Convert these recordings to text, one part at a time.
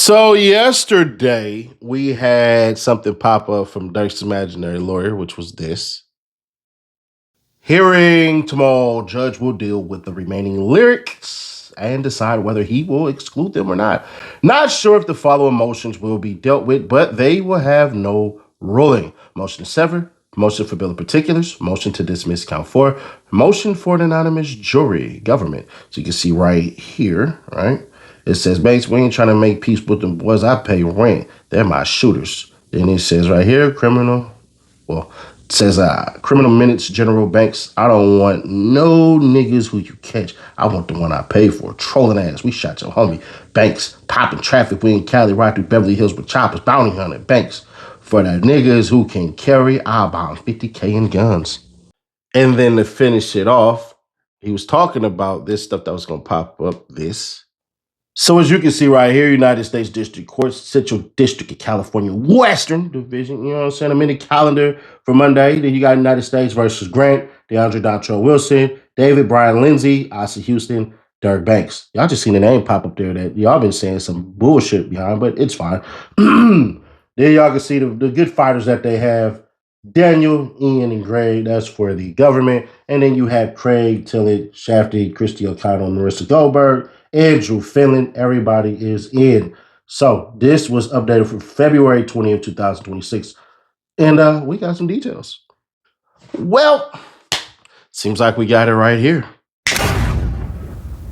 So yesterday we had something pop up from Durk's imaginary lawyer, which was this. Hearing tomorrow, judge will deal with the remaining lyrics and decide whether he will exclude them or not. Not sure if the following motions will be dealt with, but they will have no ruling. Motion to sever, motion for bill of particulars, motion to dismiss count four, motion for an anonymous jury, government. So you can see right here, right? It says, Banks, we ain't trying to make peace with them boys. I pay rent. They're my shooters. Then it says right here, criminal. Well, it says criminal minutes, General Banks. I don't want no niggas who you catch. I want the one I pay for. Trolling ass. We shot your homie. Banks, popping traffic. We in Cali, ride through Beverly Hills with choppers. Bounty hunter. Banks. For the niggas who can carry, I'll buy 50K in guns. And then to finish it off, he was talking about this stuff that was going to pop up. This. So as you can see right here, United States District Court, Central District of California, Western Division, you know what I'm saying? I'm in the calendar for Monday. Then you got United States versus Grant, DeAndre Dontrell Wilson, David Brian Lindsay, Asa Houston, Derek Banks. Y'all just seen the name pop up there that y'all been saying some bullshit behind, but it's fine. There y'all can see the good fighters that they have. Daniel, Ian, and Gray, that's for the government. And then you have Craig, Tillett, Shafty, Christy O'Connell, Marissa Goldberg, Andrew Finland. Everybody is in. So this was updated for February 20th, 2026. And we got some details. Well, seems like we got it right here.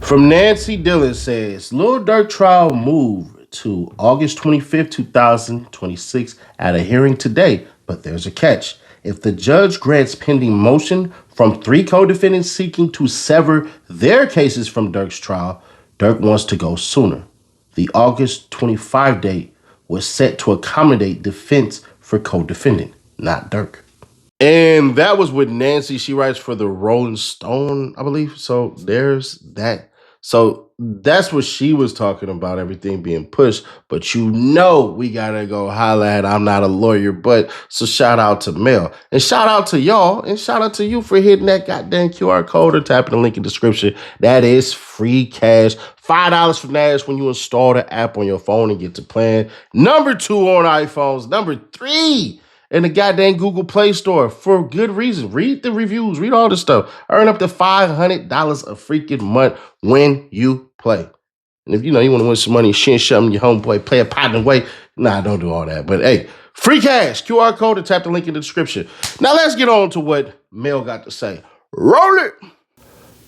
From Nancy Dillon says, Lil Durk trial moved to August 25th, 2026 at a hearing today, but there's a catch. If the judge grants pending motion from 3 co-defendants seeking to sever their cases from Durk's trial, Durk wants to go sooner. The August 25 date was set to accommodate defense for co-defendant, not Durk. And that was with Nancy. She writes for the Rolling Stone, I believe. So there's that. So that's what she was talking about, everything being pushed. But you know we got to go holla at I'm not a lawyer, but so shout out to Mel. And shout out to y'all. And shout out to you for hitting that goddamn QR code or tapping the link in the description. That is free cash. $5 for Nash when you install the app on your phone and get to plan. Number 2 on iPhones. Number 3 in the goddamn Google Play Store for good reason. Read the reviews, read all this stuff. Earn up to $500 a freaking month when you play. And if you want to win some money, shit, something, your homeboy, play a partner way. Nah, don't do all that. But hey, free cash, QR code, and tap the link in the description. Now let's get on to what Mel got to say. Roll it.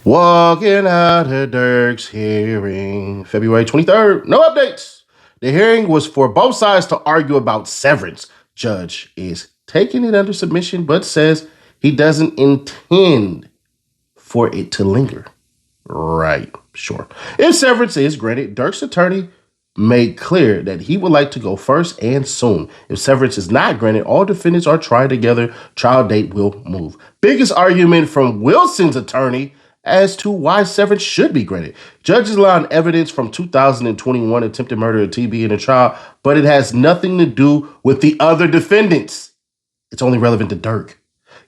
Walking out of Durk's hearing, February 23rd. No updates. The hearing was for both sides to argue about severance. Judge is taking it under submission, but says he doesn't intend for it to linger. Right, sure. If severance is granted, Durk's attorney made clear that he would like to go first and soon. If severance is not granted, all defendants are tried together. Trial date will move. Biggest argument from Wilson's attorney as to why severance should be granted. Judges allowed evidence from 2021 attempted murder of TB in the trial, but it has nothing to do with the other defendants. It's only relevant to Durk.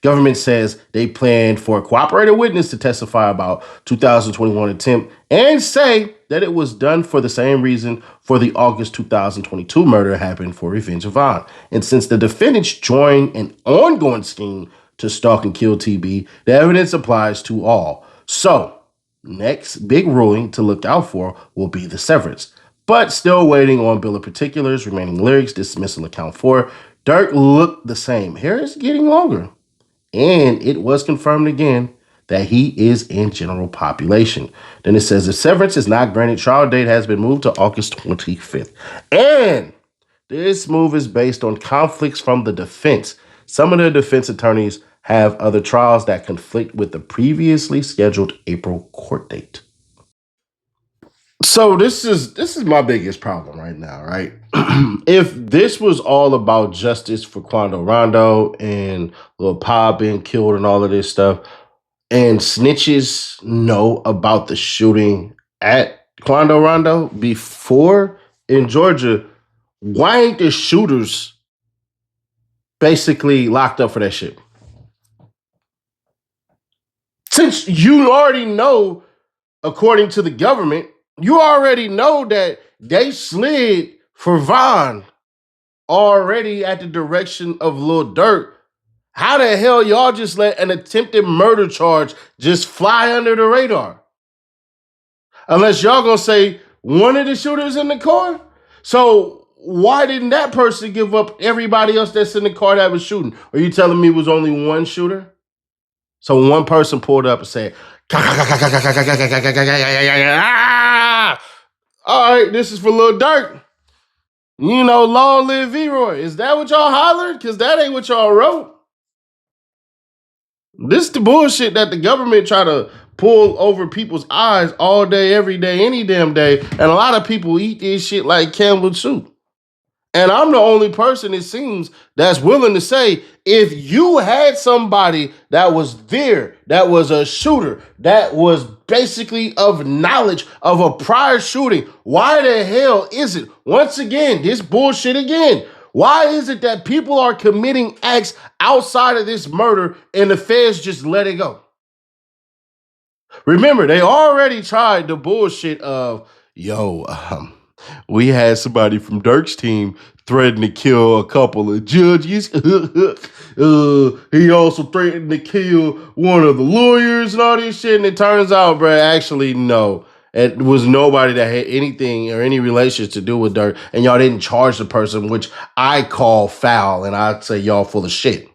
Government says they planned for a cooperating witness to testify about 2021 attempt and say that it was done for the same reason for the August 2022 murder happened for revenge of Vaughn. And since the defendants joined an ongoing scheme to stalk and kill TB, the evidence applies to all. So, next big ruling to look out for will be the severance. But still waiting on bill of particulars, remaining lyrics, dismissal of count 4. Durk looked the same. Hair is getting longer. And it was confirmed again that he is in general population. Then it says if severance is not granted, trial date has been moved to August 25th. And this move is based on conflicts from the defense. Some of the defense attorneys have other trials that conflict with the previously scheduled April court date. So this is my biggest problem right now, right? If this was all about justice for Quando Rondo and Lil Pa being killed and all of this stuff, and snitches know about the shooting at Quando Rondo before in Georgia, why ain't the shooters basically locked up for that shit? Since you already know, according to the government, you already know that they slid for Von already at the direction of Lil Durk. How the hell y'all just let an attempted murder charge just fly under the radar? Unless y'all gonna say one of the shooters in the car. So why didn't that person give up everybody else that's in the car that was shooting? Are you telling me it was only one shooter? So one person pulled up and said, ah! All right, this is for Lil Durk. You know, long live V-Roy. Is that what y'all hollered? Because that ain't what y'all wrote. This is the bullshit that the government try to pull over people's eyes all day, every day, any damn day. And a lot of people eat this shit like Campbell's soup. And I'm the only person, it seems, that's willing to say, if you had somebody that was there, that was a shooter, that was basically of knowledge of a prior shooting, why the hell is it, once again, this bullshit again, why is it that people are committing acts outside of this murder and the feds just let it go? Remember, they already tried the bullshit of, we had somebody from Durk's team threaten to kill a couple of judges. He also threatened to kill one of the lawyers and all this shit. And it turns out, bro, actually, no. It was nobody that had anything or any relations to do with Durk. And y'all didn't charge the person, which I call foul. And I'd say y'all full of shit.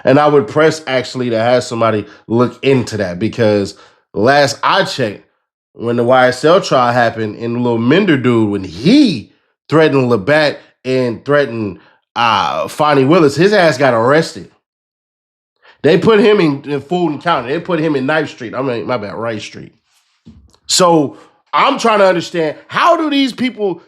And I would press actually to have somebody look into that, because last I checked, when the YSL trial happened and the little Mender dude, when he threatened Labatt and threatened Fonnie Willis, his ass got arrested. They put him in Fulton County. They put him in Knife Street. I mean, my bad, Wright Street. So I'm trying to understand, how do these people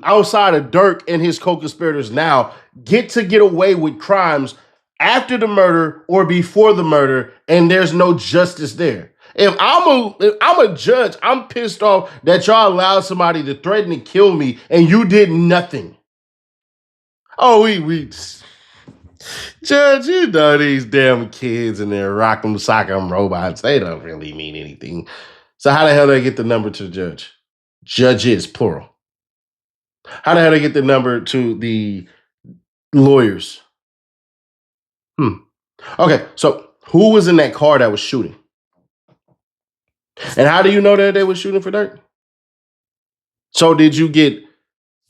outside of Durk and his co-conspirators now get away with crimes after the murder or before the murder, and there's no justice there? If I'm a judge, I'm pissed off that y'all allowed somebody to threaten to kill me and you did nothing. Oh, we Judge, you know these damn kids and their rock'em sock'em robots, they don't really mean anything. So how the hell do they get the number to the judge? Judges, plural. How the hell do they get the number to the lawyers? Okay, so who was in that car that was shooting? And how do you know that they were shooting for Durk? So did you get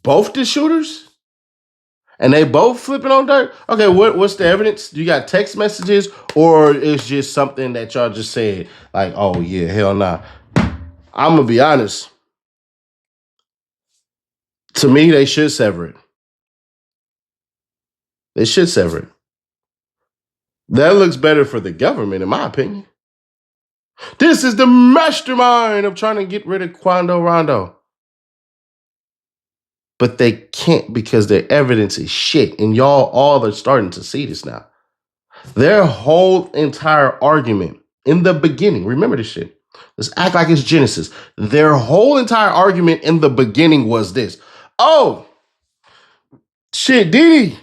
both the shooters? And they both flipping on Durk? Okay, what's the evidence? You got text messages, or it's just something that y'all just said, like, oh yeah, hell nah. I'm gonna be honest. To me, they should sever it. They should sever it. That looks better for the government, in my opinion. This is the mastermind of trying to get rid of Quando Rondo. But they can't, because their evidence is shit. And y'all all are starting to see this now. Their whole entire argument in the beginning, remember this shit. Let's act like it's Genesis. Their whole entire argument in the beginning was this. Oh, shit, Diddy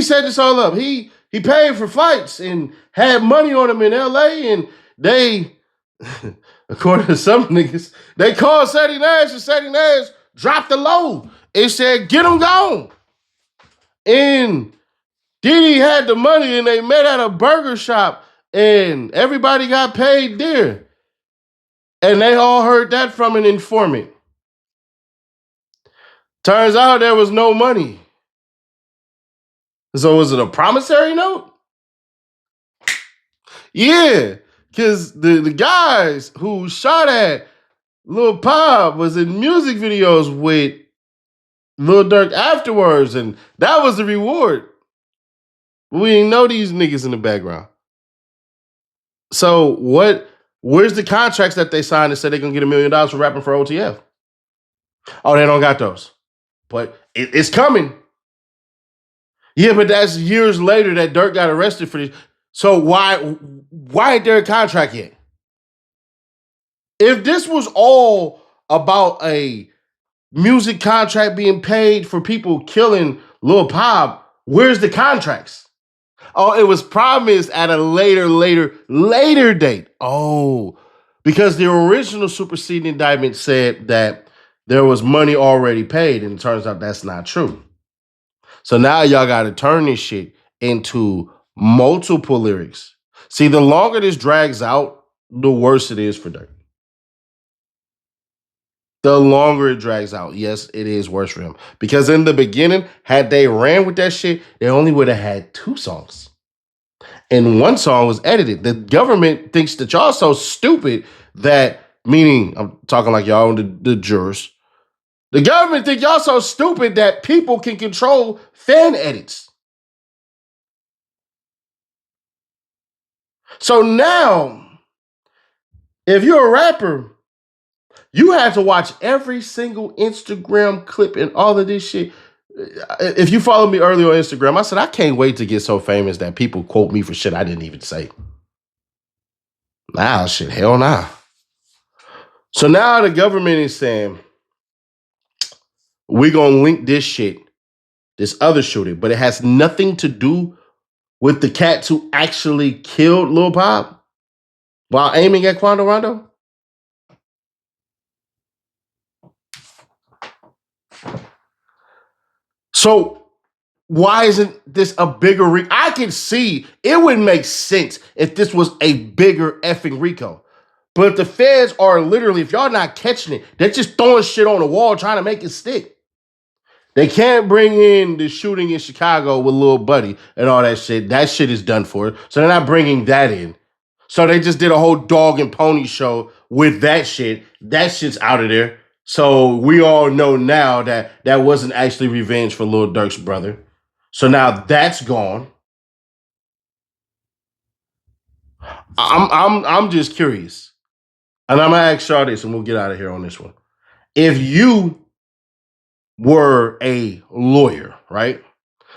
set this all up. He paid for flights and had money on him in LA, and they, according to some niggas, they called Sadie Nash, and Sadie Nash dropped the load. It said, get him gone. And Diddy had the money, and they met at a burger shop, and everybody got paid there. And they all heard that from an informant. Turns out there was no money. So was it a promissory note? Yeah, because the guys who shot at Lil Pop was in music videos with Lil Durk afterwards, and that was the reward. We didn't know these niggas in the background. So where's the contracts that they signed that said they're going to get $1 million for rapping for OTF? Oh, they don't got those. But it's coming. Yeah, but that's years later that Durk got arrested for this. So why ain't there a contract yet? If this was all about a music contract being paid for people killing Lil Pop, where's the contracts? Oh, it was promised at a later date. Oh, because the original superseding indictment said that there was money already paid, and it turns out that's not true. So now y'all got to turn this shit into multiple lyrics. See, the longer this drags out, the worse it is for Durk. The longer it drags out, yes, it is worse for him. Because in the beginning, had they ran with that shit, they only would have had 2 songs. And 1 song was edited. The government thinks that y'all so stupid that, meaning, I'm talking like y'all the jurors. The government think y'all so stupid that people can control fan edits. So now, if you're a rapper, you have to watch every single Instagram clip and all of this shit. If you follow me earlier on Instagram, I said, I can't wait to get so famous that people quote me for shit I didn't even say. Nah, shit, hell nah. So now the government is saying, we're going to link this shit, this other shooting, but it has nothing to do with the cats who actually killed Lil Pop while aiming at Quando Rondo. So why isn't this a bigger I can see it would make sense if this was a bigger effing RICO. But the feds are literally, if y'all not catching it, they're just throwing shit on the wall trying to make it stick. They can't bring in the shooting in Chicago with Lil Buddy and all that shit. That shit is done for. So they're not bringing that in. So they just did a whole dog and pony show with that shit. That shit's out of there. So we all know now that that wasn't actually revenge for Lil Durk's brother. So now that's gone. I'm just curious. And I'm gonna ask y'all this and we'll get out of here on this one. If you were a lawyer, right?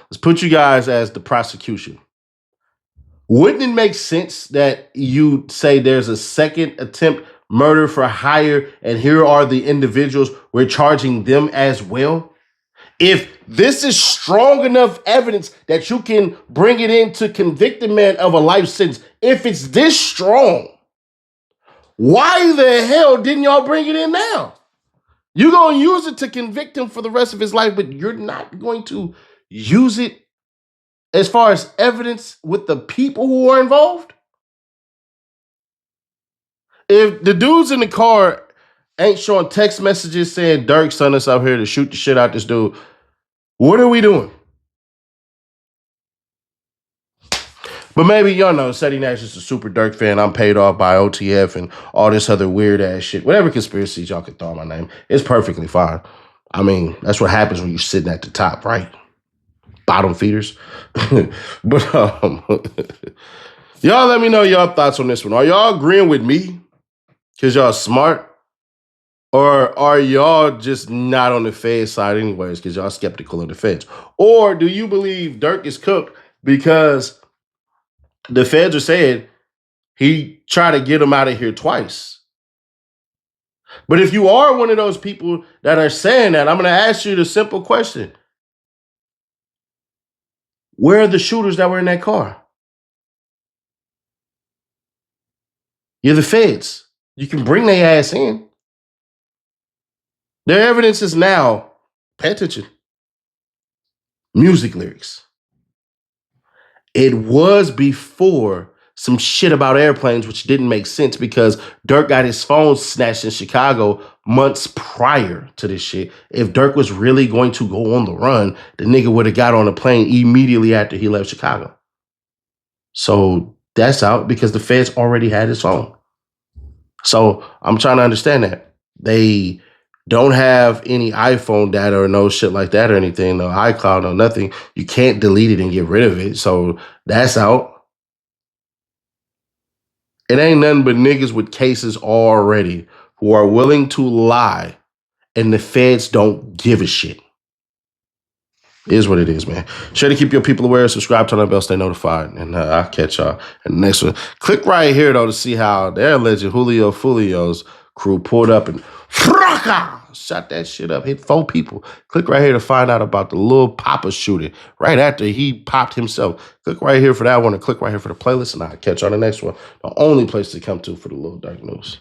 Let's put you guys as the prosecution. Wouldn't it make sense that you say there's a second attempt murder for hire and here are the individuals, we're charging them as well? If this is strong enough evidence that you can bring it in to convict a man of a life sentence, if it's this strong, why the hell didn't y'all bring it in now? You're going to use it to convict him for the rest of his life, but you're not going to use it as far as evidence with the people who are involved? If the dudes in the car ain't showing text messages saying Durk sent us out here to shoot the shit out this dude, what are we doing? But maybe y'all know Seti Nash is a super Durk fan. I'm paid off by OTF and all this other weird ass shit. Whatever conspiracies y'all can throw on my name, it's perfectly fine. I mean, that's what happens when you're sitting at the top, right? Bottom feeders. But y'all let me know y'all thoughts on this one. Are y'all agreeing with me because y'all smart? Or are y'all just not on the Fed side anyways because y'all skeptical of the feds? Or do you believe Durk is cooked because the feds are saying he tried to get him out of here twice? But if you are one of those people that are saying that, I'm going to ask you the simple question. Where are the shooters that were in that car? You're the feds. You can bring their ass in. Their evidence is now, pay attention, music lyrics. It was before some shit about airplanes, which didn't make sense because Durk got his phone snatched in Chicago months prior to this shit. If Durk was really going to go on the run, the nigga would have got on a plane immediately after he left Chicago. So that's out because the feds already had his phone. So I'm trying to understand that. They don't have any iPhone data or no shit like that or anything, no iCloud, no nothing. You can't delete it and get rid of it. So that's out. It ain't nothing but niggas with cases already who are willing to lie and the feds don't give a shit. It is what it is, man. Sure to keep your people aware, subscribe, turn on the bell, stay notified, and I'll catch y'all in the next one. Click right here, though, to see how their alleged Julio Fulio's crew pulled up and shot that shit up, hit 4 people. Click right here to find out about the Lil Papa shooting right after he popped himself. Click right here for that one and click right here for the playlist, and I'll catch you on the next one. The only place to come to for the Lil Durk news.